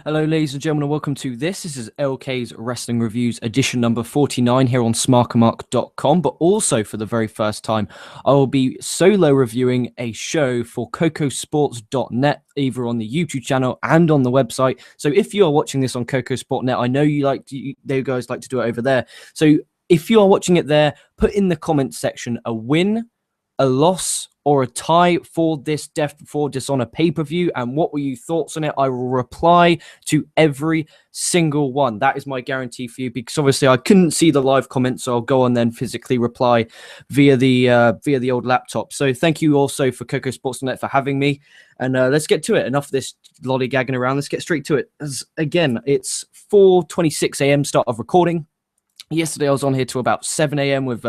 Hello, ladies and gentlemen, and welcome to this. This is LK's Wrestling Reviews edition number 49 here on smarkamark.com. But also, for the very first time, I will be solo reviewing a show for KocoSports.net, either on the YouTube channel and on the website. So if you are watching this on KocoSport.net, I know they guys like to do it over there. So if you are watching it there, put in the comments section a win, a loss, or a tie for this Death Before Dishonor pay-per-view, and what were your thoughts on it? I will reply to every single one. That is my guarantee for you, because obviously I couldn't see the live comments, so I'll go on then physically reply via the old laptop. So thank you also for KocoSports.net for having me, and let's get to it. Enough of this lollygagging around. Let's get straight to it. As again, it's 4:26 a.m. start of recording. Yesterday, I was on here till about 7 a.m. with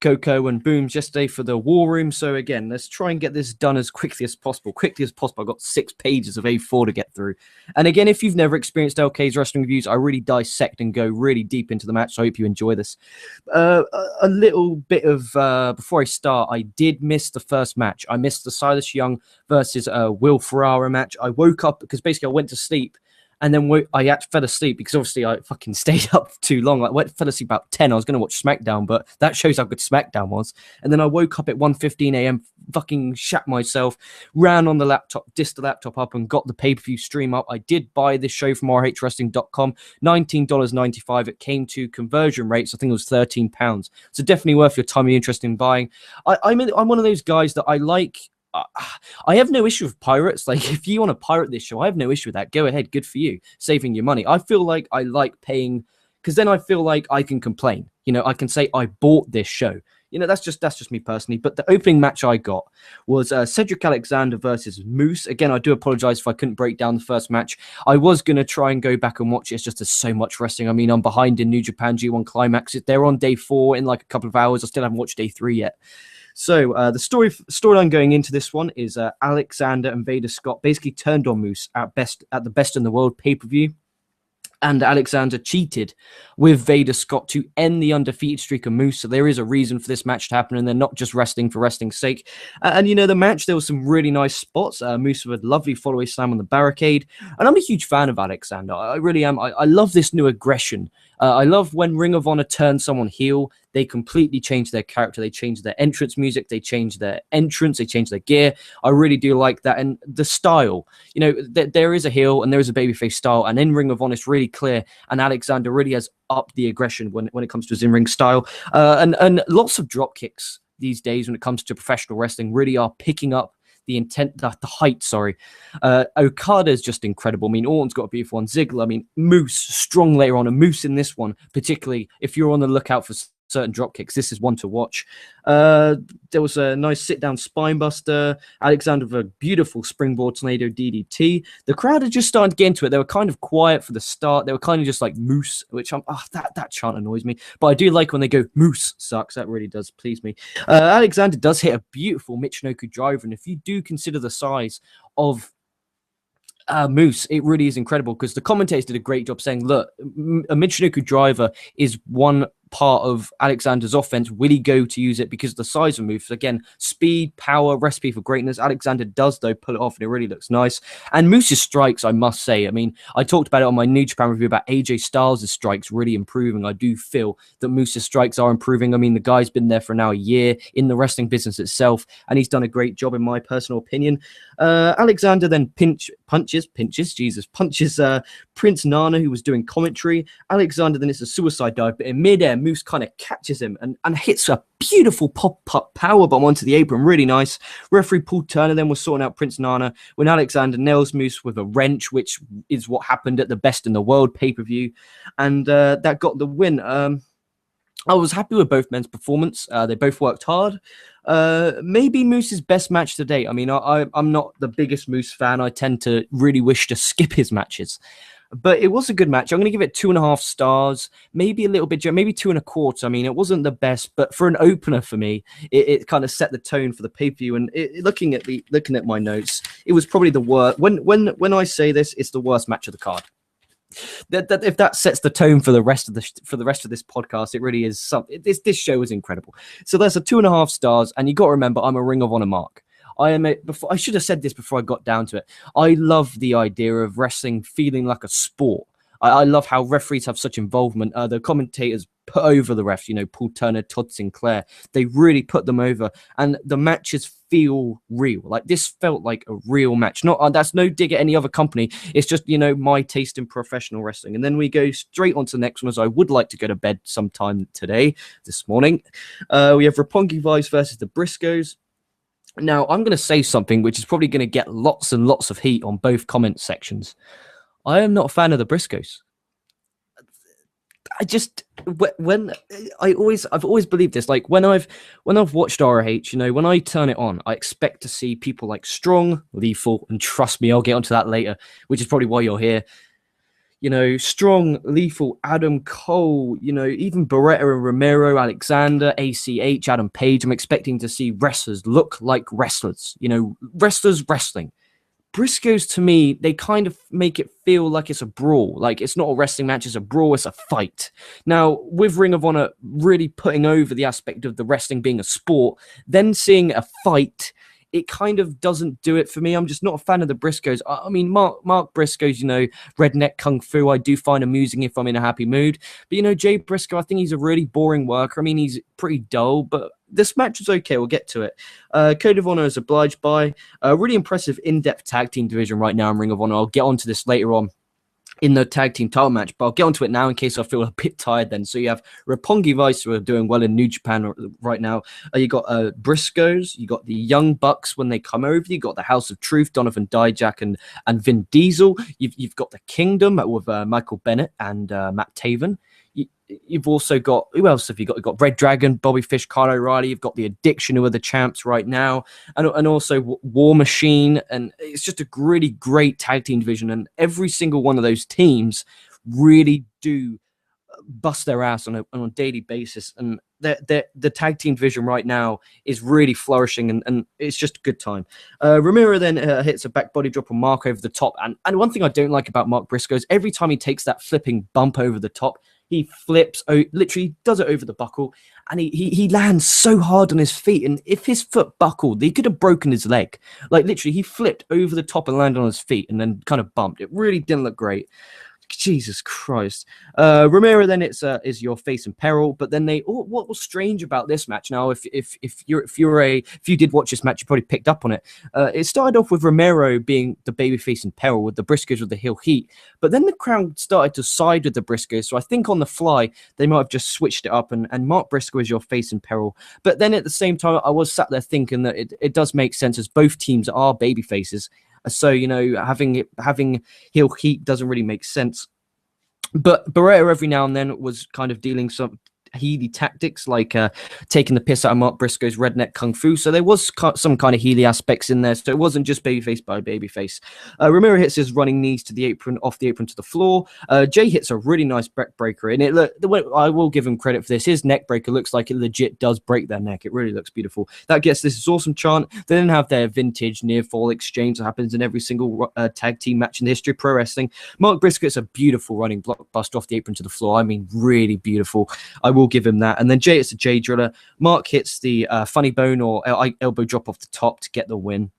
Coco and Booms yesterday for the War Room. So again, let's try and get this done as quickly as possible. I've got 6 pages of A4 to get through. And again, if you've never experienced LK's Wrestling Reviews, I really dissect and go really deep into the match. So I hope you enjoy this. A little bit of, before I start, I did miss the first match. I missed the Silas Young versus Will Ferrara match. I woke up because basically I went to sleep. And then I fell asleep because obviously I fucking stayed up too long. I fell asleep about 10. I was going to watch SmackDown, but that shows how good SmackDown was. And then I woke up at 1:15 a.m., fucking shat myself, ran on the laptop, dissed the laptop up and got the pay-per-view stream up. I did buy this show from ROHWrestling.com, $19.95. It came to conversion rates. I think it was £13. So definitely worth your time and interest in buying. I'm one of those guys that I like. I have no issue with pirates. Like, if you want to pirate this show, I have no issue with that. Go ahead, good for you, saving your money. I feel like I like paying, because then I feel like I can complain. You know, I can say I bought this show. You know, that's just me personally. But the opening match I got was Cedric Alexander versus Moose. Again, I do apologize if I couldn't break down the first match. I was going to try and go back and watch it. It's just there's so much wrestling. I mean, I'm behind in New Japan G1 Climax. They're on day 4 in like a couple of hours. I still haven't watched day 3 yet. So the storyline going into this one is Alexander and Vader Scott basically turned on Moose at the Best in the World pay-per-view. And Alexander cheated with Vader Scott to end the undefeated streak of Moose. So there is a reason for this match to happen, and they're not just wrestling for wrestling's sake. And, you know, the match, there was some really nice spots. Moose with a lovely follow-away slam on the barricade. And I'm a huge fan of Alexander. I really am. I love this new aggression. I love when Ring of Honor turns someone heel. They completely change their character. They change their entrance music. They change their entrance. They change their gear. I really do like that. And the style, you know, there is a heel and there is a babyface style. And in Ring of Honor, it's really clear. And Alexander really has upped the aggression when it comes to his in-ring style. And lots of drop kicks these days when it comes to professional wrestling really are picking up the height, sorry. Okada is just incredible. I mean, Orton's got a beautiful one. Ziggler, I mean, Moose, strong later on. A Moose in this one, particularly if you're on the lookout for certain drop kicks, this is one to watch. There was a nice sit-down spinebuster. Alexander with a beautiful springboard tornado DDT. The crowd had just started to get into it. They were kind of quiet for the start. They were kind of just like Moose, which that chant annoys me. But I do like when they go Moose sucks. That really does please me. Alexander does hit a beautiful Michinoku driver, and if you do consider the size of Moose, it really is incredible, because the commentators did a great job saying, look, a Michinoku driver is one part of Alexander's offense. Will he go to use it because of the size of Moose? Again, speed, power, recipe for greatness. Alexander does, though, pull it off, and it really looks nice. And Moose's strikes, I must say, I mean, I talked about it on my New Japan review about AJ Styles' strikes really improving. I do feel that Moose's strikes are improving. I mean, the guy's been there for now a year in the wrestling business itself, and he's done a great job, in my personal opinion. Alexander then punches Prince Nana, who was doing commentary. Alexander then it's a suicide dive, but in midair, Moose kind of catches him and hits a beautiful pop-up powerbomb onto the apron. Really nice. Referee Paul Turner then was sorting out Prince Nana when Alexander nails Moose with a wrench, which is what happened at the Best in the World pay-per-view. And that got the win. I was happy with both men's performance. They both worked hard. Maybe Moose's best match to date. I mean, I'm not the biggest Moose fan. I tend to really wish to skip his matches. But it was a good match. I'm going to give it 2.5 stars, maybe a little bit, maybe 2.25. I mean, it wasn't the best, but for an opener for me, it kind of set the tone for the pay-per-view. And looking at my notes, it was probably the worst. When I say this, it's the worst match of the card. That if that sets the tone for the rest of this podcast, it really is something. This show is incredible. So that's a 2.5 stars, and you got to remember, I'm a Ring of Honor mark. I should have said this before I got down to it. I love the idea of wrestling feeling like a sport. I love how referees have such involvement. The commentators put over the refs, Paul Turner, Todd Sinclair. They really put them over, and the matches feel real. Like, this felt like a real match. Not that's no dig at any other company. It's just, my taste in professional wrestling. And then we go straight on to the next one, as I would like to go to bed sometime this morning. We have Roppongi Vice versus the Briscoes. Now, I'm going to say something which is probably going to get lots and lots of heat on both comment sections. I am not a fan of the Briscoes. I've always believed this. Like, when I've watched ROH, when I turn it on, I expect to see people like Strong, Lethal, and trust me, I'll get onto that later, which is probably why you're here. Strong, Lethal, Adam Cole, even Beretta and Romero, Alexander, ACH, Adam Page. I'm expecting to see wrestlers look like wrestlers, wrestlers wrestling. Briscoes, to me, they kind of make it feel like it's a brawl. Like, it's not a wrestling match, it's a brawl, it's a fight. Now, with Ring of Honor really putting over the aspect of the wrestling being a sport, then seeing a fight, it kind of doesn't do it for me. I'm just not a fan of the Briscoes. I mean, Mark Briscoes, redneck kung fu, I do find amusing if I'm in a happy mood. But, Jay Briscoe, I think he's a really boring worker. I mean, he's pretty dull, but this match is okay. We'll get to it. Code of Honor is obliged by a really impressive in-depth tag team division right now in Ring of Honor. I'll get onto this later on in the tag team title match, but I'll get onto it now in case I feel a bit tired then. So you have Roppongi Vice, who are doing well in New Japan right now. You got Briscoes, you got the Young Bucks when they come over, you got the House of Truth, Donovan Dijak and Vin Diesel. You've got the Kingdom with Michael Bennett and Matt Taven. You've also got, who else have you got? You've got Red Dragon, Bobby Fish, Kyle O'Reilly. You've got the Addiction, who are the champs right now, and also War Machine. And it's just a really great tag team division. And every single one of those teams really do bust their ass on a daily basis. And the tag team division right now is really flourishing, and it's just a good time. Ramiro then hits a back body drop on Mark over the top. And one thing I don't like about Mark Briscoe is every time he takes that flipping bump over the top, he flips, literally does it over the buckle, and he lands so hard on his feet. And if his foot buckled, he could have broken his leg. Like, literally, he flipped over the top and landed on his feet and then kind of bumped. It really didn't look great. Jesus Christ. Romero then is your face in peril, but then what was strange about this match? Now, if you did watch this match, you probably picked up on it. It started off with Romero being the babyface in peril, with the Briscoes with the heel heat, but then the crowd started to side with the Briscoes. So I think on the fly they might have just switched it up, and Mark Briscoe is your face in peril. But then at the same time, I was sat there thinking that it does make sense, as both teams are babyfaces. So, having heel heat doesn't really make sense. But Beretta every now and then was kind of dealing some Healy tactics, like taking the piss out of Mark Briscoe's redneck kung fu. So there was some kind of Healy aspects in there. So it wasn't just babyface by babyface. Ramiro hits his running knees to the apron, off the apron to the floor. Jay hits a really nice neck breaker. And I will give him credit for this. His neck breaker looks like it legit does break their neck. It really looks beautiful. That gets this is awesome chant. They then have their vintage near fall exchange that happens in every single tag team match in the history of pro wrestling. Mark Briscoe gets a beautiful running blockbuster off the apron to the floor. I mean, really beautiful. I will give him that. And then Jay hits a Jay driller. Mark hits the funny bone or elbow drop off the top to get the win.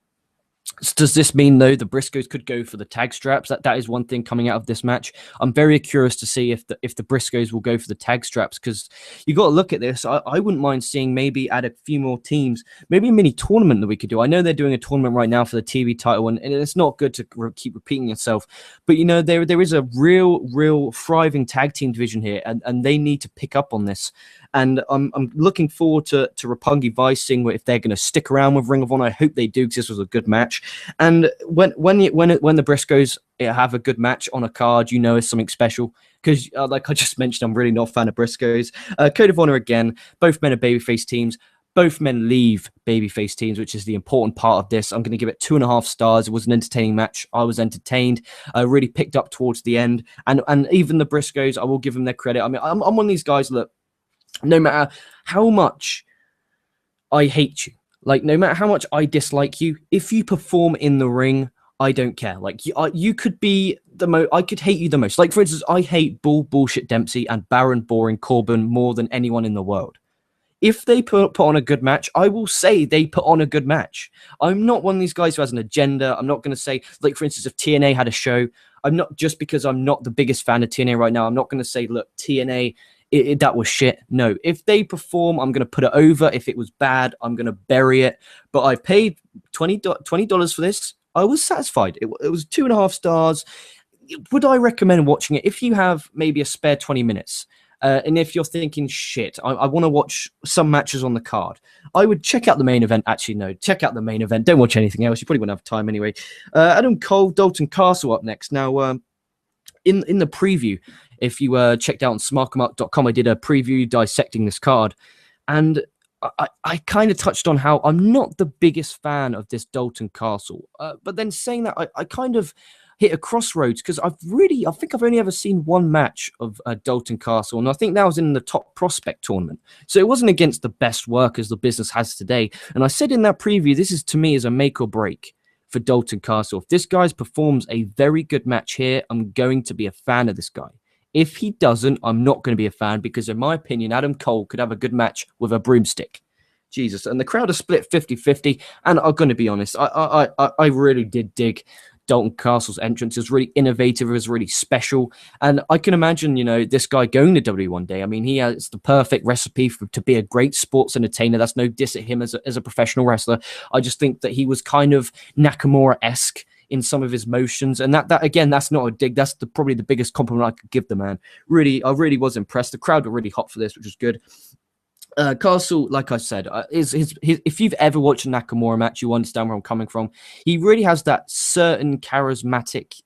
Does this mean, though, the Briscoes could go for the tag straps? That is one thing coming out of this match. I'm very curious to see if the Briscoes will go for the tag straps, because you got to look at this. I wouldn't mind seeing maybe add a few more teams, maybe a mini tournament that we could do. I know they're doing a tournament right now for the TV title, and it's not good to keep repeating yourself. But, there is a real thriving tag team division here, and they need to pick up on this. And I'm looking forward to Roppongi Vice, seeing if they're going to stick around with Ring of Honor. I hope they do, because this was a good match. And when the Briscoes have a good match on a card, it's something special. Because, like I just mentioned, I'm really not a fan of Briscoes. Code of Honor again. Both men are babyface teams. Both men leave babyface teams, which is the important part of this. I'm going to give it 2.5 stars. It was an entertaining match. I was entertained. I really picked up towards the end. And even the Briscoes, I will give them their credit. I mean, I'm one of these guys that no matter how much I hate you, like no matter how much I dislike you, if you perform in the ring, I don't care. Like you could be the most, I could hate you the most. Like, for instance, I hate Bullshit Dempsey and Baron Boring Corbin more than anyone in the world. if they put on a good match, I will say they put on a good match. I'm not one of these guys who has an agenda. I'm not going to say, like, for instance, if TNA had a show, I'm not, just because I'm not the biggest fan of TNA right now, I'm not going to say, look, TNA, that was shit. No, if they perform, I'm going to put it over. If it was bad, I'm going to bury it. But I paid $20 for this. I was satisfied. It was 2.5 stars. Would I recommend watching it if you have maybe a spare 20 minutes? And if you're thinking, shit, I want to watch some matches on the card, I would check out the main event. Actually, no, check out the main event. Don't watch anything else. You probably won't have time anyway. Adam Cole, Dalton Castle up next. Now, in the preview, if you checked out on smartmark.com, I did a preview dissecting this card. And I kind of touched on how I'm not the biggest fan of this Dalton Castle. But then saying that, I kind of hit a crossroads, because I think I've only ever seen one match of Dalton Castle, and I think that was in the Top Prospect tournament. So it wasn't against the best workers the business has today. And I said in that preview, this is, to me, is a make or break for Dalton Castle. If this guy performs a very good match here, I'm going to be a fan of this guy. If he doesn't, I'm not going to be a fan, because in my opinion, Adam Cole could have a good match with a broomstick. Jesus. And the crowd are split 50-50. And I'm going to be honest, I really did dig Dalton Castle's entrance. It was really innovative. It was really special. And I can imagine, this guy going to WWE one day. I mean, he has the perfect recipe to be a great sports entertainer. That's no diss at him as a professional wrestler. I just think that he was kind of Nakamura-esque in some of his motions. And that again, that's not a dig. That's probably the biggest compliment I could give the man. Really, I really was impressed. The crowd were really hot for this, which was good. Castle, like I said, if you've ever watched a Nakamura match, you understand where I'm coming from. He really has that certain charismatic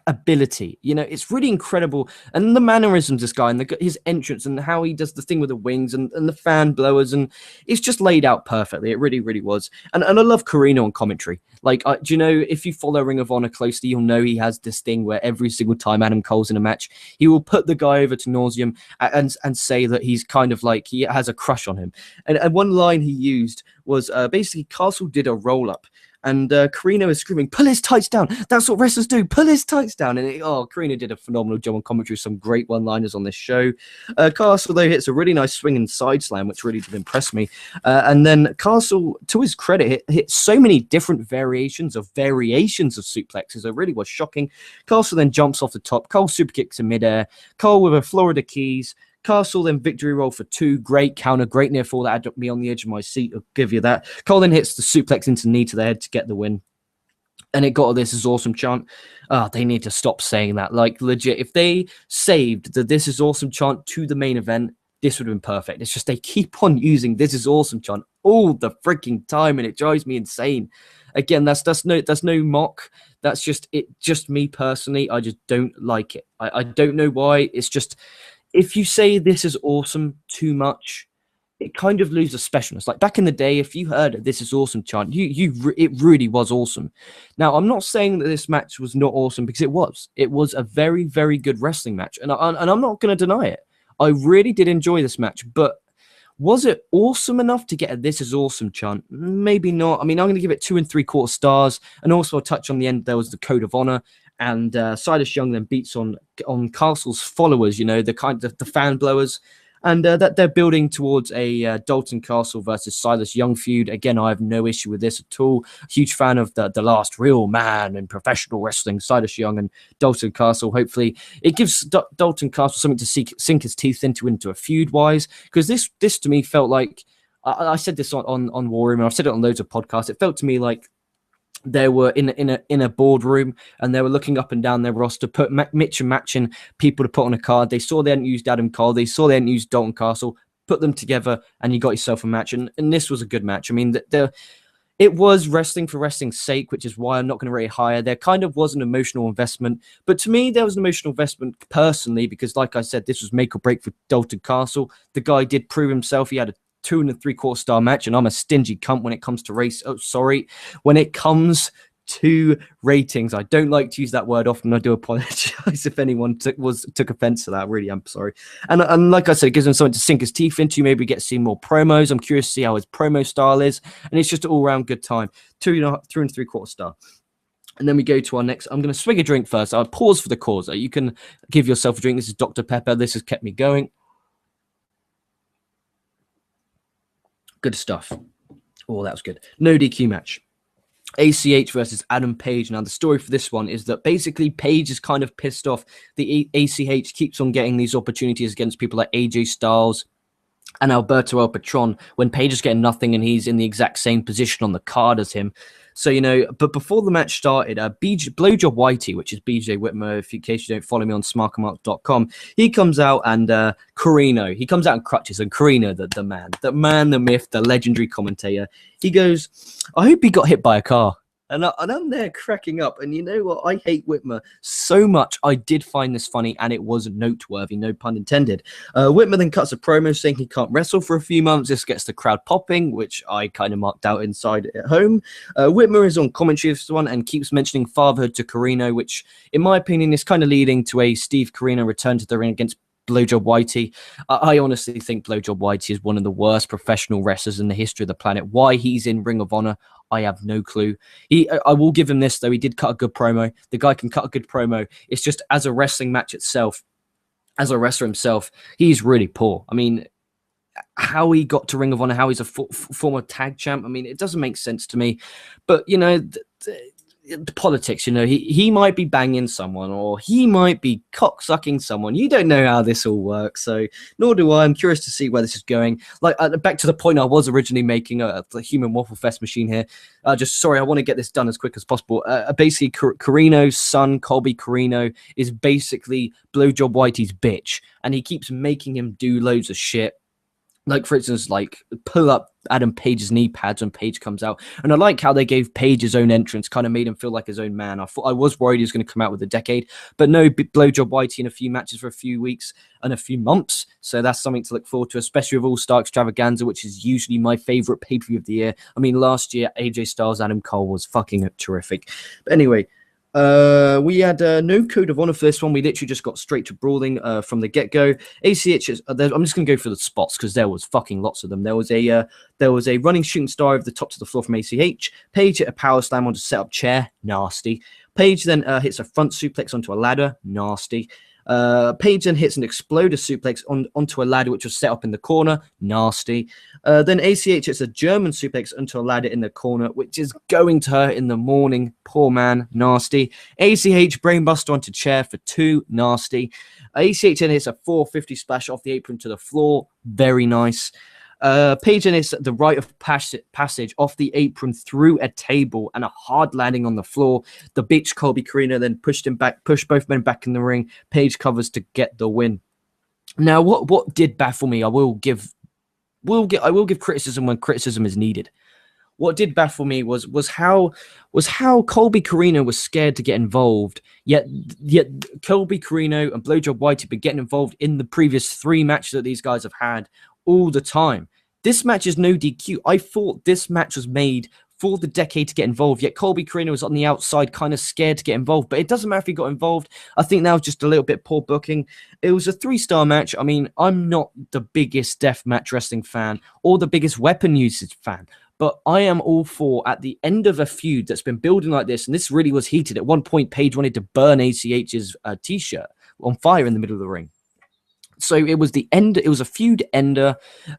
ability. It's really incredible. And the mannerisms, this guy, and his entrance, and how he does the thing with the wings and the fan blowers, and it's just laid out perfectly. It really, really was. And I love Corino on commentary. Like, do you know, if you follow Ring of Honor closely, you'll know he has this thing where every single time Adam Cole's in a match, he will put the guy over to nauseum and say that he's kind of like, he has a crush on him. And one line he used was basically Castle did a roll-up, and Corino is screaming, pull his tights down. That's what wrestlers do. Pull his tights down. And Corino did a phenomenal job on commentary. Some great one-liners on this show. Castle, though, hits a really nice swinging side slam, which really did impress me. And then Castle, to his credit, hit so many different variations of suplexes. It really was shocking. Castle then jumps off the top. Cole super kicks in midair. Cole with a Florida Keys. Castle then victory roll for 2. Great counter, great near fall. That had me on the edge of my seat. I'll give you that. Cole then hits the suplex into the knee to the head to get the win. And it got a "This Is Awesome" chant. They need to stop saying that. Like, legit, if they saved the "This Is Awesome" chant to the main event, this would have been perfect. It's just they keep on using "This Is Awesome" chant all the freaking time, and it drives me insane. Again, that's no mock. That's just it. Just me personally, I just don't like it. I don't know why. It's just, if you say "This is awesome" too much, it kind of loses specialness. Like back in the day, if you heard a "This is awesome" chant, it really was awesome. Now, I'm not saying that this match was not awesome, because it was. It was a very, very good wrestling match, and I'm not going to deny it. I really did enjoy this match, but was it awesome enough to get a "This is awesome" chant? Maybe not. I mean, I'm going to give it 2 3/4 stars, and also I'll touch on the end. There was the Code of Honor. And Silas Young then beats on Castle's followers, the fan blowers. And that they're building towards a Dalton Castle versus Silas Young feud. Again, I have no issue with this at all. Huge fan of the last real man in professional wrestling, Silas Young and Dalton Castle. Hopefully, it gives Dalton Castle something to sink his teeth into a feud-wise. Because this to me felt like, I said this on War Room, and I've said it on loads of podcasts. It felt to me like they were in a boardroom, and they were looking up and down their roster, put mix and matching people to put on a card. They saw they hadn't used Adam Cole. They saw they hadn't used Dalton Castle. Put them together, and you got yourself a match. And this was a good match. I mean, it was wrestling for wrestling's sake, which is why I'm not going to rate it higher. There kind of was an emotional investment. But to me, there was an emotional investment personally, because like I said, this was make or break for Dalton Castle. The guy did prove himself. He had a 2 3/4 star match, and I'm a stingy cunt when it comes to when it comes to ratings. I don't like to use that word often. I do apologize if anyone took offense to that. I really am sorry. And like I said, it gives him something to sink his teeth into. Maybe get to see more promos. I'm curious to see how his promo style is, and it's just an all-round good time. 2 3/4 star. And then we go to our next. I'm going to swig a drink first. I'll pause for the cause. You can give yourself a drink. This is Dr. Pepper. This has kept me going. Good stuff. Oh, that was good. No DQ match. ACH versus Adam Page. Now, the story for this one is that basically Page is kind of pissed off. The ACH keeps on getting these opportunities against people like AJ Styles and Alberto El Patron when Page is getting nothing and he's in the exact same position on the card as him. So, but before the match started, Blowjob Whitey, which is BJ Whitmer, in case you don't follow me on smarkamark.com, he comes out and Carino, he comes out in crutches, and Carino, the man, the myth, the legendary commentator, he goes, I hope he got hit by a car. And I'm there cracking up. And you know what? I hate Whitmer so much. I did find this funny, and it was noteworthy, no pun intended. Whitmer then cuts a promo saying he can't wrestle for a few months. This gets the crowd popping, which I kind of marked out inside at home. Whitmer is on commentary for this one and keeps mentioning fatherhood to Carino, which, in my opinion, is kind of leading to a Steve Carino return to the ring against Blowjob Whitey. I honestly think Blowjob Whitey is one of the worst professional wrestlers in the history of the planet. Why he's in Ring of Honor, I have no clue. I will give him this, though. He did cut a good promo. The guy can cut a good promo. It's just as a wrestling match itself, as a wrestler himself, he's really poor. I mean, how he got to Ring of Honor, how he's a former tag champ, I mean, it doesn't make sense to me. But, the politics, he might be banging someone or he might be cocksucking someone. You don't know how this all works, so nor do I. I'm curious to see where this is going. Like, back to the point I was originally making, the Human Waffle Fest machine here. I want to get this done as quick as possible. Basically, Carino's son, Colby Carino, is basically Blowjob Whitey's bitch, and he keeps making him do loads of shit. Like, for instance, pull up Adam Page's knee pads when Page comes out. And I like how they gave Page his own entrance, kind of made him feel like his own man. I was worried he was going to come out with a decade. But no, Blowjob Whitey in a few matches for a few weeks and a few months. So that's something to look forward to, especially with All-Star Extravaganza, which is usually my favorite pay-per-view of the year. I mean, last year, AJ Styles, Adam Cole was fucking terrific. But anyway, we had no code of honor for this one. We literally just got straight to brawling from the get-go. ACH is, I'm just going to go for the spots because there was fucking lots of them. There was a running shooting star over the top to the floor from ACH. Page hit a power slam onto a set-up chair. Nasty. Page then hits a front suplex onto a ladder. Nasty. Page then hits an exploder suplex onto a ladder which was set up in the corner. Nasty. Then ACH hits a German suplex onto a ladder in the corner, which is going to hurt in the morning. Poor man. Nasty. ACH brainbuster onto chair for 2. Nasty. ACH then hits a 450 splash off the apron to the floor. Very nice. Page then hits the rite of passage off the apron through a table and a hard landing on the floor. The bitch Colby Carino then pushed both men back in the ring. Page covers to get the win. Now, what did baffle me? I will give criticism when criticism is needed. What did baffle me was how Colby Carino was scared to get involved. Yet Colby Carino and Blowjob Whitey have been getting involved in the previous 3 matches that these guys have had all the time. This match is no DQ. I thought this match was made for the decade to get involved, yet Colby Carino was on the outside kind of scared to get involved. But it doesn't matter if he got involved. I think that was just a little bit poor booking. It was a 3-star match. I mean, I'm not the biggest deathmatch wrestling fan or the biggest weapon usage fan, but I am all for, at the end of a feud that's been building like this, and this really was heated. At one point, Page wanted to burn ACH's t-shirt on fire in the middle of the ring. So it was the end. It was a feud ender,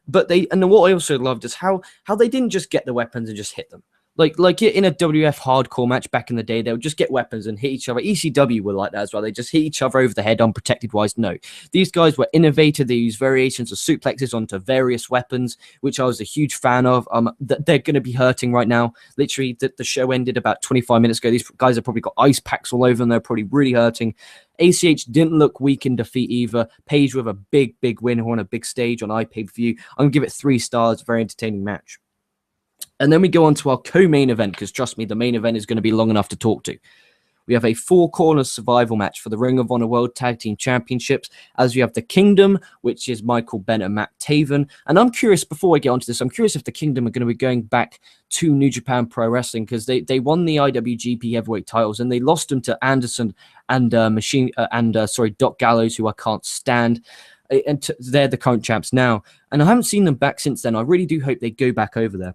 but what I also loved is how they didn't just get the weapons and just hit them. Like in a WF hardcore match back in the day, they would just get weapons and hit each other. ECW were like that as well. They just hit each other over the head, unprotected wise. No, these guys were innovative. They used variations of suplexes onto various weapons, which I was a huge fan of. They're going to be hurting right now. Literally, the show ended about 25 minutes ago. These guys have probably got ice packs all over them. They're probably really hurting. ACH didn't look weak in defeat either. Page with a big win on a big stage on iPay-per-view. I'm going to give it 3 stars. Very entertaining match. And then we go on to our co-main event, because trust me, the main event is going to be long enough to talk to. We have a 4-corner survival match for the Ring of Honor World Tag Team Championships, as we have the Kingdom, which is Michael Bennett and Matt Taven. And I'm curious, before I get onto this, I'm curious if the Kingdom are going to be going back to New Japan Pro Wrestling, because they won the IWGP Heavyweight titles and they lost them to Anderson and Doc Gallows, who I can't stand. And they're the current champs now. And I haven't seen them back since then. I really do hope they go back over there.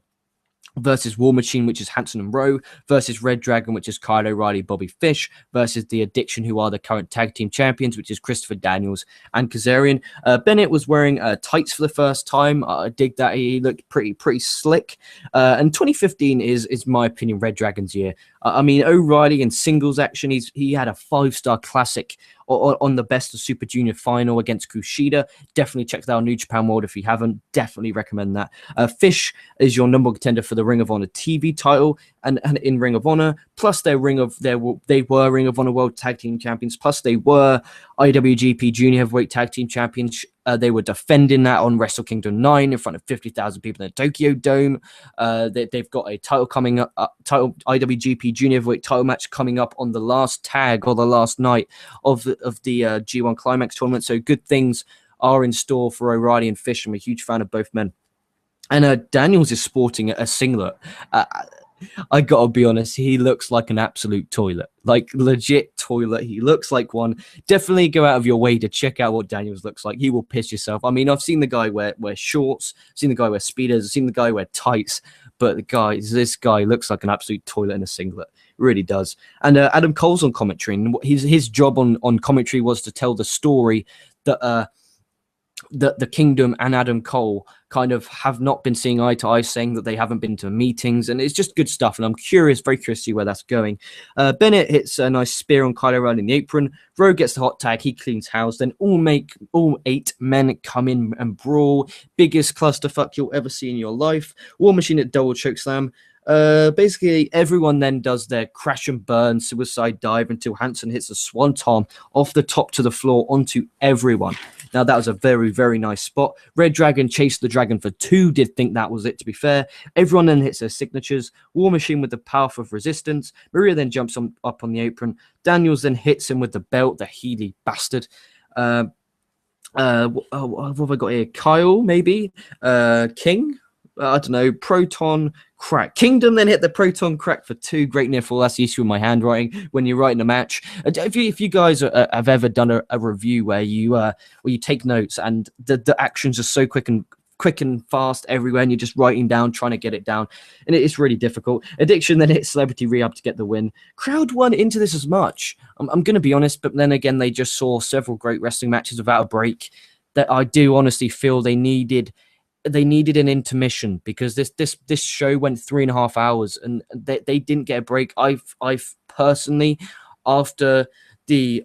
versus War Machine, which is Hanson and Rowe, versus Red Dragon, which is Kyle O'Reilly, Bobby Fish, versus The Addiction, who are the current tag team champions, which is Christopher Daniels and Kazarian. Bennett was wearing tights for the first time. I dig that. He looked pretty slick. And 2015 is my opinion, Red Dragon's year. I mean, O'Reilly in singles action, he had a 5-star classic on the Best of Super Junior final against Kushida. Definitely check that out on New Japan World if you haven't. Definitely recommend that. Fish is your number one contender for the Ring of Honor TV title and in Ring of Honor. Plus, they were Ring of Honor World Tag Team Champions. Plus, they were IWGP Junior Heavyweight Tag Team Champions. They were defending that on Wrestle Kingdom 9 in front of 50,000 people in the Tokyo Dome. They've got a title coming up, IWGP Junior Heavyweight title match coming up on the last tag or the last night of the G1 Climax tournament. So good things are in store for O'Reilly and Fish. I'm a huge fan of both men. And Daniels is sporting a singlet. I gotta be honest, he looks like an absolute toilet, like legit toilet. He looks like one. Definitely go out of your way to check out what Daniels looks like. He will piss yourself. I mean, I've seen the guy wear shorts, seen the guy wear speeders, seen the guy wear tights, but this guy looks like an absolute toilet in a singlet. Really does. And Adam Cole's on commentary, and his job on commentary was to tell the story that the Kingdom and Adam Cole kind of have not been seeing eye to eye, saying that they haven't been to meetings, and it's just good stuff. And I'm very curious to see where that's going. Bennett hits a nice spear on Kyle O'Reilly in the apron. Rowe gets the hot tag. He cleans house. Then all 8 men come in and brawl. Biggest clusterfuck you'll ever see in your life. War Machine at double chokeslam. Basically, everyone then does their crash and burn suicide dive until Hanson hits a swanton off the top to the floor onto everyone. Now, that was a very nice spot. Red Dragon chased the Dragon for 2. Did think that was it, to be fair. Everyone then hits their signatures. War Machine with the power of resistance. Maria then jumps up on the apron. Daniels then hits him with the belt, the Healy bastard. What have I got here? Kyle, maybe? King? I don't know. Proton crack. Kingdom then hit the Proton crack for 2. Great near fall. That's the issue with my handwriting when you're writing a match. If you guys have ever done a review where you take notes and the actions are so quick and fast everywhere, and you're just writing down, trying to get it down, and it's really difficult. Addiction then hit Celebrity Rehab to get the win. Crowd weren't into this as much. I'm going to be honest, but then again, they just saw several great wrestling matches without a break. That I do honestly feel they needed an intermission, because this show went 3.5 hours and they didn't get a break. I've personally, after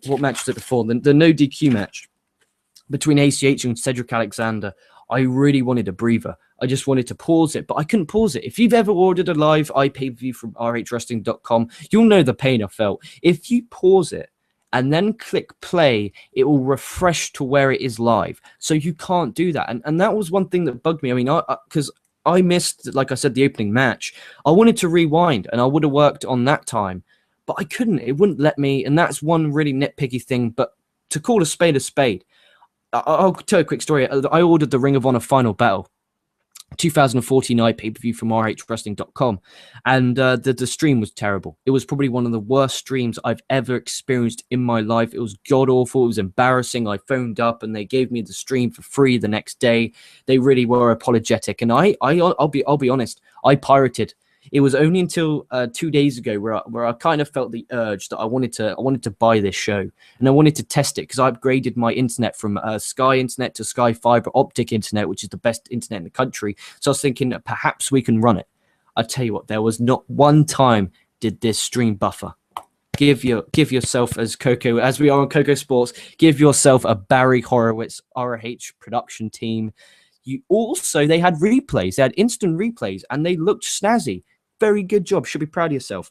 what match was it before? The no DQ match between ACH and Cedric Alexander, I really wanted a breather. I just wanted to pause it, but I couldn't pause it. If you've ever ordered a live iPay-per-view from ROHWrestling.com, you'll know the pain I felt. If you pause it and then click play, it will refresh to where it is live. So you can't do that. And that was one thing that bugged me. I mean, because I missed, like I said, the opening match. I wanted to rewind, and I would have worked on that time, but I couldn't. It wouldn't let me, and that's one really nitpicky thing. But to call a spade, I'll tell a quick story. I ordered the Ring of Honor Final Battle 2014 pay-per-view from ROHWrestling.com, and the stream was terrible. It was probably one of the worst streams I've ever experienced in my life. It was god-awful. It was embarrassing. I phoned up and they gave me the stream for free the next day. They really were apologetic, and I'll be honest, I pirated. It was only until 2 days ago where I kind of felt the urge that I wanted to buy this show, and I wanted to test it, because I upgraded my internet from Sky Internet to Sky Fiber Optic Internet, which is the best internet in the country. So I was thinking that perhaps we can run it. I tell you what, there was not one time did this stream buffer. Give yourself, as we are on KocoSports, give yourself a Barry Horowitz ROH production team. They had replays, they had instant replays, and they looked snazzy. Very good job. Should be proud of yourself.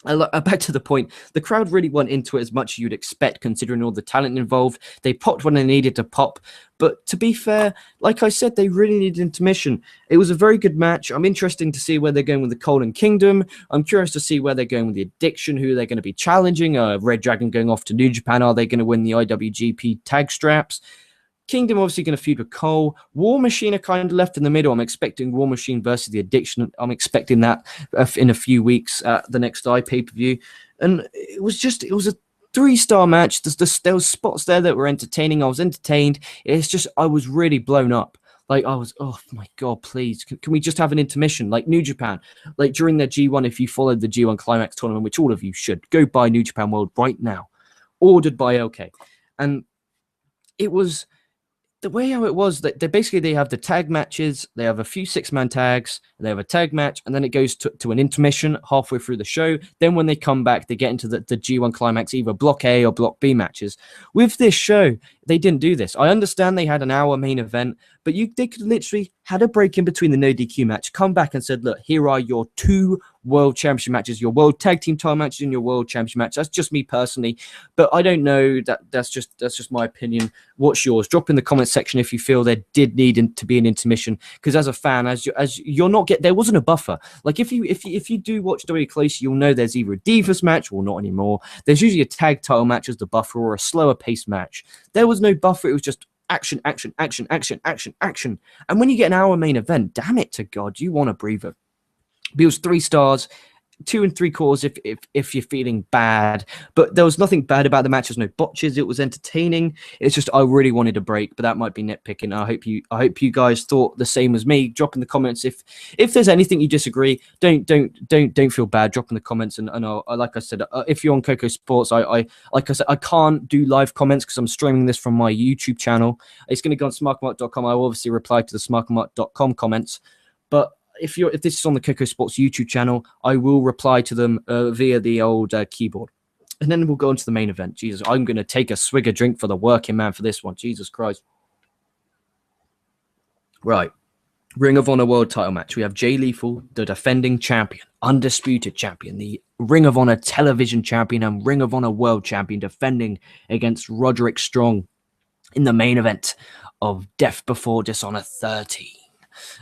Back to the point, the crowd really went into it as much as you'd expect, considering all the talent involved. They popped when they needed to pop. But to be fair, like I said, they really needed intermission. It was a very good match. I'm interested to see where they're going with the Cole and Kingdom. I'm curious to see where they're going with the Addiction, who they're going to be challenging. Red Dragon going off to New Japan. Are they going to win the IWGP tag straps? Kingdom obviously going to feud with Cole. War Machine are kind of left in the middle. I'm expecting War Machine versus the Addiction. I'm expecting that in a few weeks at the next pay-per-view. And it was a 3-star match. There was spots there that were entertaining. I was entertained. It's just, I was really blown up. Like, I was, oh my God, please. Can we just have an intermission? Like New Japan, like during their G1, if you followed the G1 Climax tournament, which all of you should, go buy New Japan World right now. Ordered by LK. And it was the way how it was that they have the tag matches, they have a few 6-man tags, they have a tag match, and then it goes to an intermission halfway through the show. Then when they come back, they get into the G1 Climax, either Block A or Block B matches. With this show, they didn't do this. I understand they had an hour main event, but they could literally had a break in between the no DQ match, come back and said, look, here are your 2 World Championship matches, your World Tag Team title matches and your World Championship match. That's just me personally, but I don't know. That's just my opinion. What's yours? Drop in the comment section if you feel there did need to be an intermission, because as a fan, as you're not there wasn't a buffer. Like if you do watch WWE close, you'll know there's either a Divas match, or not anymore. There's usually a tag title match as the buffer, or a slower paced match. There was no buffer. It was just action, action, action, action, action, action. And when you get an hour main event, damn it to God, you want a breather. But it was 3 stars, 2 3/4 if you're feeling bad. But there was nothing bad about the match. There's no botches. It was entertaining. It's just I really wanted a break, but that might be nitpicking. I hope you guys thought the same as me. Drop in the comments if there's anything you disagree. Don't feel bad. Drop in the comments, and I'll, like I said, if you're on KocoSports, like I said, I can't do live comments because I'm streaming this from my YouTube channel. It's going to go on smartmark.com. I will obviously reply to the smartmark.com comments, but if this is on the KocoSports YouTube channel, I will reply to them via the old keyboard. And then we'll go into the main event. Jesus, I'm going to take a swig of drink for the working man for this one. Jesus Christ. Right. Ring of Honor World title match. We have Jay Lethal, the defending champion, undisputed champion, the Ring of Honor television champion, and Ring of Honor world champion, defending against Roderick Strong in the main event of Death Before Dishonor 13.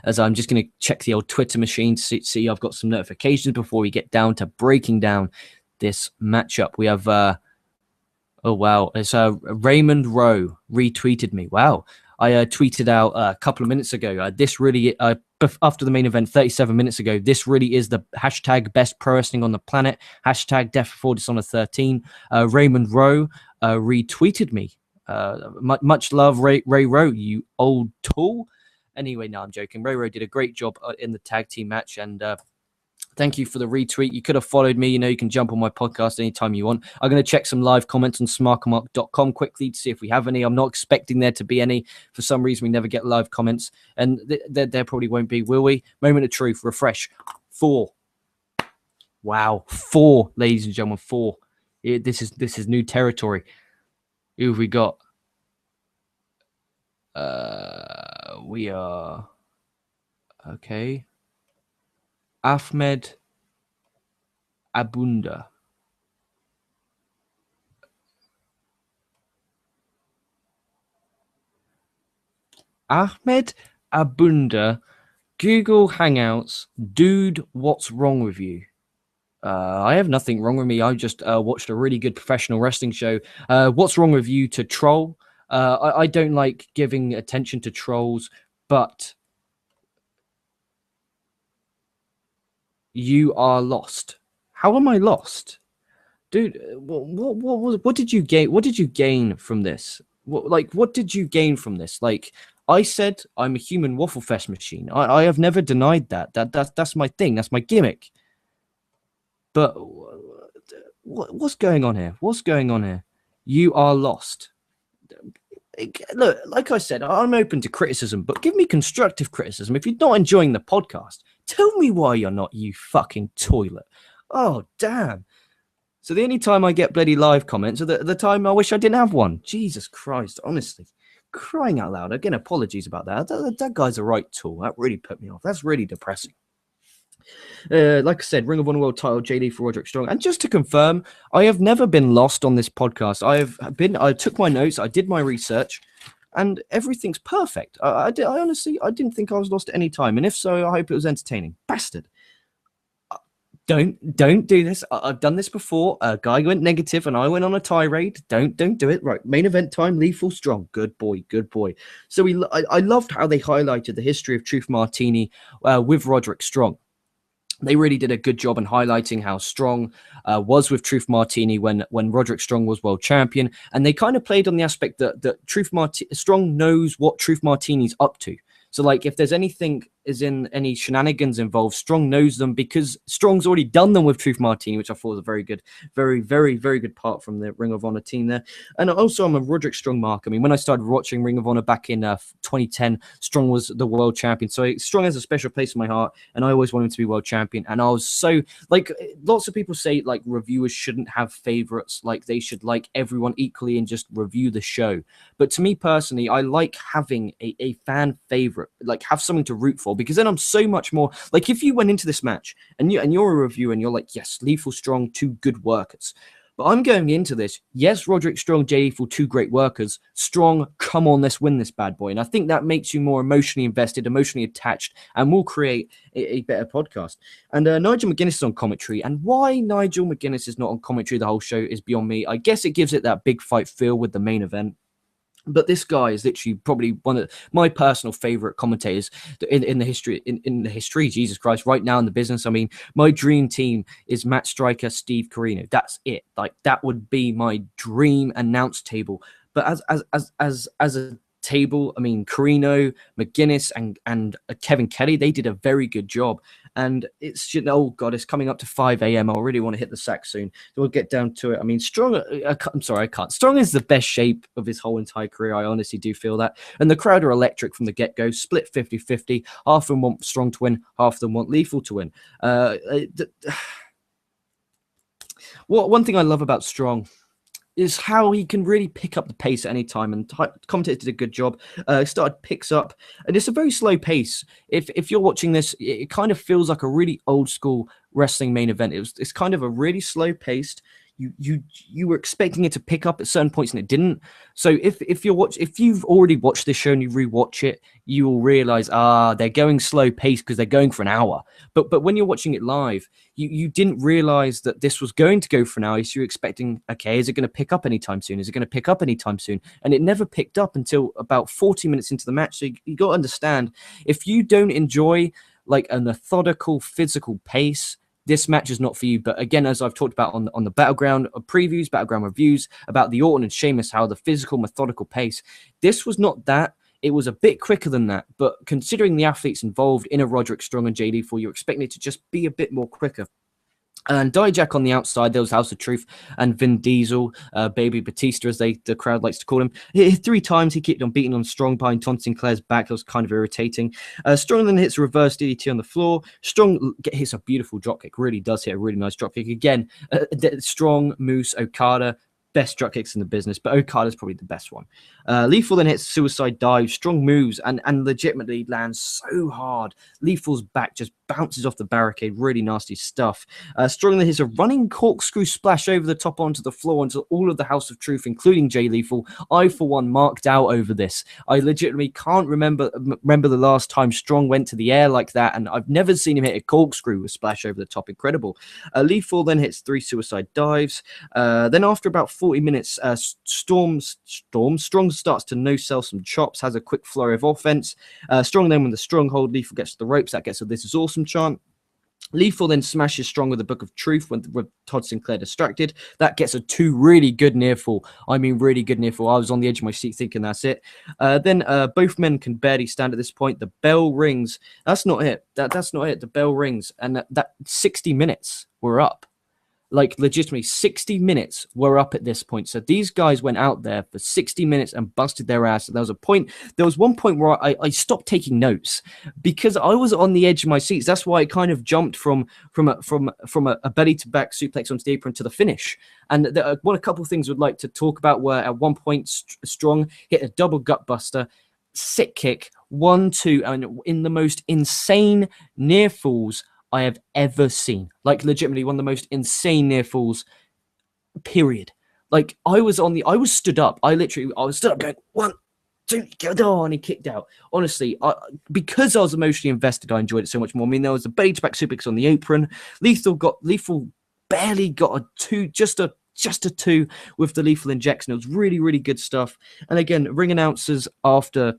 As I'm just going to check the old Twitter machine to see I've got some notifications before we get down to breaking down this matchup. We have, oh wow, it's Raymond Rowe retweeted me. Wow. I tweeted out a couple of minutes ago. This really, after the main event, 37 minutes ago, this really is the hashtag best pro wrestling on the planet. Hashtag Death Before Dishonor 13. Raymond Rowe retweeted me. Much love, Ray Rowe, you old tool. Anyway, no, I'm joking. Ray did a great job in the tag team match, and thank you for the retweet. You could have followed me. You know, you can jump on my podcast anytime you want. I'm going to check some live comments on smartmark.com quickly to see if we have any. I'm not expecting there to be any. For some reason, we never get live comments, and there probably won't be, will we? Moment of truth, refresh. 4. Wow, 4, ladies and gentlemen, 4. This is new territory. Who have we got? We are okay. Ahmed Abunda. Ahmed Abunda. Google Hangouts. Dude, what's wrong with you? I have nothing wrong with me. I just watched a really good professional wrestling show. What's wrong with you to troll? I don't like giving attention to trolls, but you are lost. How am I lost? Dude, what did you gain? What did you gain from this? What did you gain from this? Like, I said, I'm a human Waffle Fest machine. I have never denied that. That's my thing. That's my gimmick. But what's going on here? What's going on here? You are lost. Look, like I said, I'm open to criticism, but give me constructive criticism. If you're not enjoying the podcast, tell me why you're not, you fucking toilet. Oh, damn. So the only time I get bloody live comments are the time I wish I didn't have one. Jesus Christ, honestly. Crying out loud. Again, apologies about that. That guy's a right tool. That really put me off. That's really depressing. Like I said, Ring of Honor World title, JD for Roderick Strong. And just to confirm, I have never been lost on this podcast. I took my notes, I did my research, and everything's perfect. I honestly, I didn't think I was lost at any time. And if so, I hope it was entertaining. Bastard. Don't do this. I've done this before. A guy went negative and I went on a tirade. Don't do it. Right. Main event time, Lethal Strong. Good boy. So I loved how they highlighted the history of Truth Martini with Roderick Strong. They really did a good job in highlighting how Strong was with Truth Martini when Roderick Strong was world champion. And they kind of played on the aspect that Strong knows what Truth Martini's up to. So, like, if there's anything is in any shenanigans involved, Strong knows them because Strong's already done them with Truth Martini, which I thought was a very good, very, very, very good part from the Ring of Honor team there. And also, I'm a Roderick Strong mark. I mean, when I started watching Ring of Honor back in 2010, Strong was the world champion. So Strong has a special place in my heart, and I always wanted him to be world champion. And I was so, like, lots of people say, like, reviewers shouldn't have favorites. Like, they should like everyone equally and just review the show. But to me personally, I like having a fan favorite, like have something to root for, because then I'm so much more like, if you went into this match and you're a reviewer and you're like, yes, Lethal, Strong, two good workers. But I'm going into this, yes, Roderick Strong, Jay Lethal, two great workers. Strong, come on, let's win this bad boy. And I think that makes you more emotionally invested, emotionally attached, and will create a better podcast. And Nigel McGuinness is on commentary. And why Nigel McGuinness is not on commentary the whole show is beyond me. I guess it gives it that big fight feel with the main event. But this guy is literally probably one of my personal favorite commentators in the history, in the history, Jesus Christ, right now in the business. I mean, my dream team is Matt Stryker, Steve Corino. That's it. Like, that would be my dream announce table. But as a table, I mean, Corino, McGuinness, and Kevin Kelly, they did a very good job. And it's, oh God, it's coming up to 5 a.m. I really want to hit the sack soon. So we'll get down to it. I mean, Strong, I'm sorry, I can't. Strong is the best shape of his whole entire career. I honestly do feel that. And the crowd are electric from the get-go, split 50-50. Half of them want Strong to win, half of them want Lethal to win. One thing I love about Strong is how he can really pick up the pace at any time, and commentator did a good job. Picks up, and it's a very slow pace. If you're watching this, it kind of feels like a really old school wrestling main event. It's kind of a really slow paced. You were expecting it to pick up at certain points and it didn't. So if you've already watched this show and you rewatch it, you will realize they're going slow paced because they're going for an hour. But when you're watching it live, you didn't realize that this was going to go for an hour. So you're expecting, okay, is it going to pick up anytime soon? Is it going to pick up anytime soon? And it never picked up until about 40 minutes into the match. So you got to understand, if you don't enjoy like a methodical physical pace, this match is not for you. But again, as I've talked about on the Battleground previews, Battleground reviews, about the Orton and Sheamus, how the physical, methodical pace, this was not that. It was a bit quicker than that. But considering the athletes involved in a Roderick Strong and JD 4, you're expecting it to just be a bit more quicker. And Dijak on the outside, there was House of Truth and Vin Diesel, Baby Batista, as the crowd likes to call him. 3 times he kept on beating on Strong behind Tom Sinclair's back. That was kind of irritating. Strong then hits a reverse DDT on the floor. Strong hits a beautiful dropkick. Really does hit a really nice dropkick. Again, Strong, Moose, Okada, best drop kicks in the business, but Okada's probably the best one. Lethal then hits suicide dive, Strong moves, and legitimately lands so hard. Lethal's back just bounces off the barricade. Really nasty stuff. Strong then hits a running corkscrew splash over the top onto the floor until all of the House of Truth, including Jay Lethal, I for one marked out over this. I legitimately can't remember the last time Strong went to the air like that, and I've never seen him hit a corkscrew splash over the top. Incredible. Lethal then hits 3 suicide dives. Then after about 40 minutes, Strong starts to no-sell some chops, has a quick flurry of offense. Strong then with the stronghold, Lethal gets to the ropes. That gets a "This is awesome" chant. Lethal then smashes Strong with the Book of Truth with Todd Sinclair distracted. That gets a 2 really good near fall. I mean, really good near fall. I was on the edge of my seat thinking that's it. Then both men can barely stand at this point. The bell rings. That's not it. That's not it. The bell rings. And that 60 minutes were up. Like, legitimately, 60 minutes were up at this point. So these guys went out there for 60 minutes and busted their ass. There was one point where I stopped taking notes because I was on the edge of my seats. That's why I kind of jumped from a belly to back suplex onto the apron to the finish. And a couple of things I'd like to talk about were, at one point, Strong hit a double gut buster, sick kick, 1-2, and in the most insane near falls I have ever seen. Like, legitimately one of the most insane near falls, period. Like, I was stood up. I was stood up going, 1, 2, go, and he kicked out. Honestly, because I was emotionally invested, I enjoyed it so much more. I mean, there was a beige back suplex on the apron. Lethal barely got a 2, just a 2 with the lethal injection. It was really, really good stuff. And again, ring announcers, after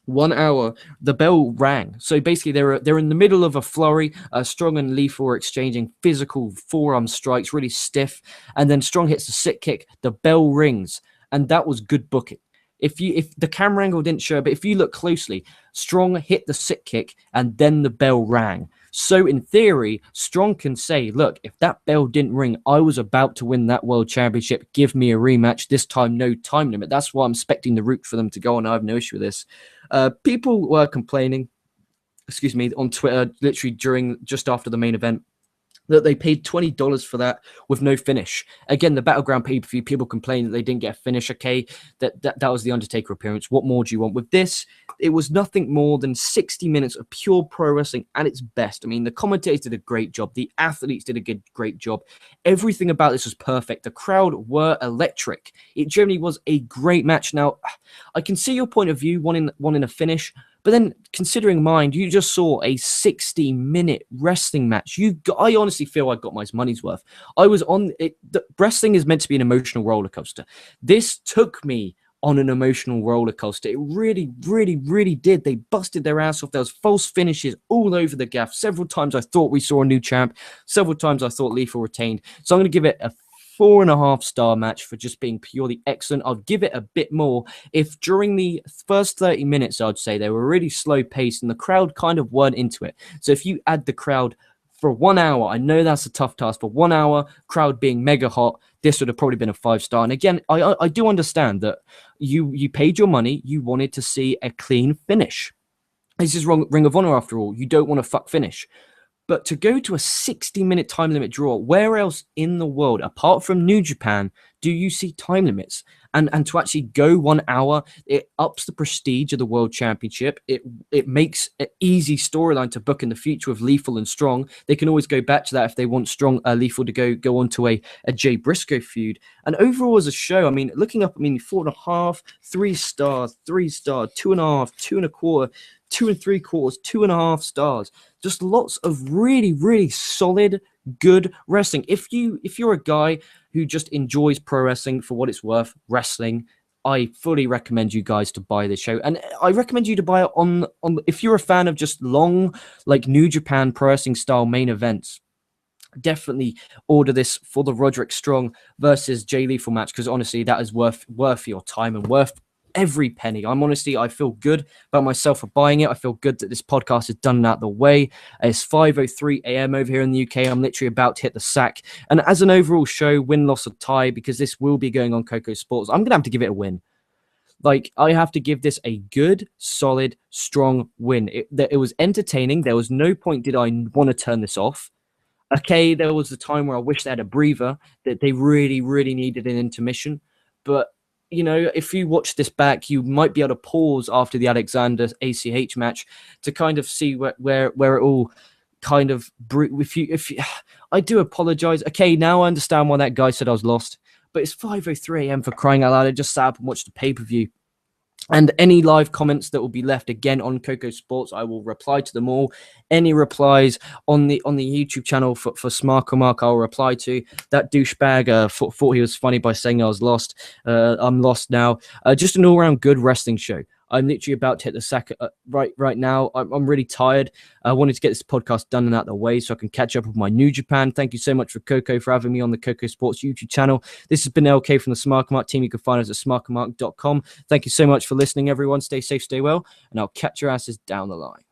1 hour, the bell rang. So basically, they're in the middle of a flurry. Strong and Lethal are exchanging physical forearm strikes, really stiff. And then Strong hits the sick kick. The bell rings, and that was good booking. If the camera angle didn't show, but if you look closely, Strong hit the sit kick and then the bell rang. So in theory, Strong can say, look, if that bell didn't ring, I was about to win that world championship. Give me a rematch. This time, no time limit. That's why I'm expecting the route for them to go on. I have no issue with this. People were complaining, on Twitter, literally just after the main event, that they paid $20 for that with no finish. Again, the Battleground pay-per-view, people complained that they didn't get a finish. Okay, that was the Undertaker appearance. What more do you want? With this, it was nothing more than 60 minutes of pure pro wrestling at its best. I mean, the commentators did a great job. The athletes did a great job. Everything about this was perfect. The crowd were electric. It generally was a great match. Now, I can see your point of view, wanting a finish, but then, considering mine, you just saw a 60-minute wrestling match. I honestly feel I got my money's worth. I was on it. Wrestling is meant to be an emotional roller coaster. This took me on an emotional roller coaster. It really, really, really did. They busted their ass off. There was false finishes all over the gaff. Several times I thought we saw a new champ. Several times I thought Lethal retained. So I'm going to give it a 4.5-star match for just being purely excellent. I'd give it a bit more if during the first 30 minutes, I'd say they were really slow paced and the crowd kind of weren't into it. So if you add the crowd for 1 hour, I know that's a tough task. For 1 hour, crowd being mega hot, this would have probably been a 5-star. And again, I do understand that you paid your money. You wanted to see a clean finish. This is Ring of Honor after all. You don't want a fuck finish. But to go to a 60-minute time limit draw, where else in the world, apart from New Japan, do you see time limits? And to actually go 1 hour, it ups the prestige of the World Championship. It makes an easy storyline to book in the future with Lethal and Strong. They can always go back to that if they want Lethal to go on to a Jay Briscoe feud. And overall as a show, I mean, looking up, 4.5, 3 stars, 3 stars, 2.5, 2.25, 2 3/4, 2.5 stars. Just lots of really, really solid, good wrestling. If you're a guy who just enjoys pro wrestling for what it's worth, wrestling, I fully recommend you guys to buy this show. And I recommend you to buy it on if you're a fan of just long, like New Japan pro wrestling style main events. Definitely order this for the Roderick Strong versus Jay Lethal match, because honestly, that is worth your time and worth every penny. I feel good about myself for buying it. I feel good that this podcast is done and out of the way. It's 5:03 a.m. over here in the UK. I'm literally about to hit the sack. And as an overall show, win, loss, or tie, because this will be going on KocoSports, I'm going to have to give it a win. Like, I have to give this a good, solid, strong win. It was entertaining. There was no point did I want to turn this off. Okay, there was a time where I wish they had a breather, that they really, really needed an intermission. But if you watch this back, you might be able to pause after the Alexander ACH match to kind of see where it all kind of. If you, I do apologize. Okay, now I understand why that guy said I was lost. But it's 5:03 a.m. for crying out loud. I just sat up and watched the pay-per-view. And any live comments that will be left again on KocoSports, I will reply to them all. Any replies on the YouTube channel for Smarker Mark, I'll reply to. That douchebag thought he was funny by saying I was lost. I'm lost now. Just an all-around good wrestling show. I'm literally about to hit the sack right now. I'm really tired. I wanted to get this podcast done and out of the way so I can catch up with my New Japan. Thank you so much for Coco for having me on the KocoSports YouTube channel. This has been LK from the Smarkamark team. You can find us at smarkamark.com. Thank you so much for listening, everyone. Stay safe, stay well, and I'll catch your asses down the line.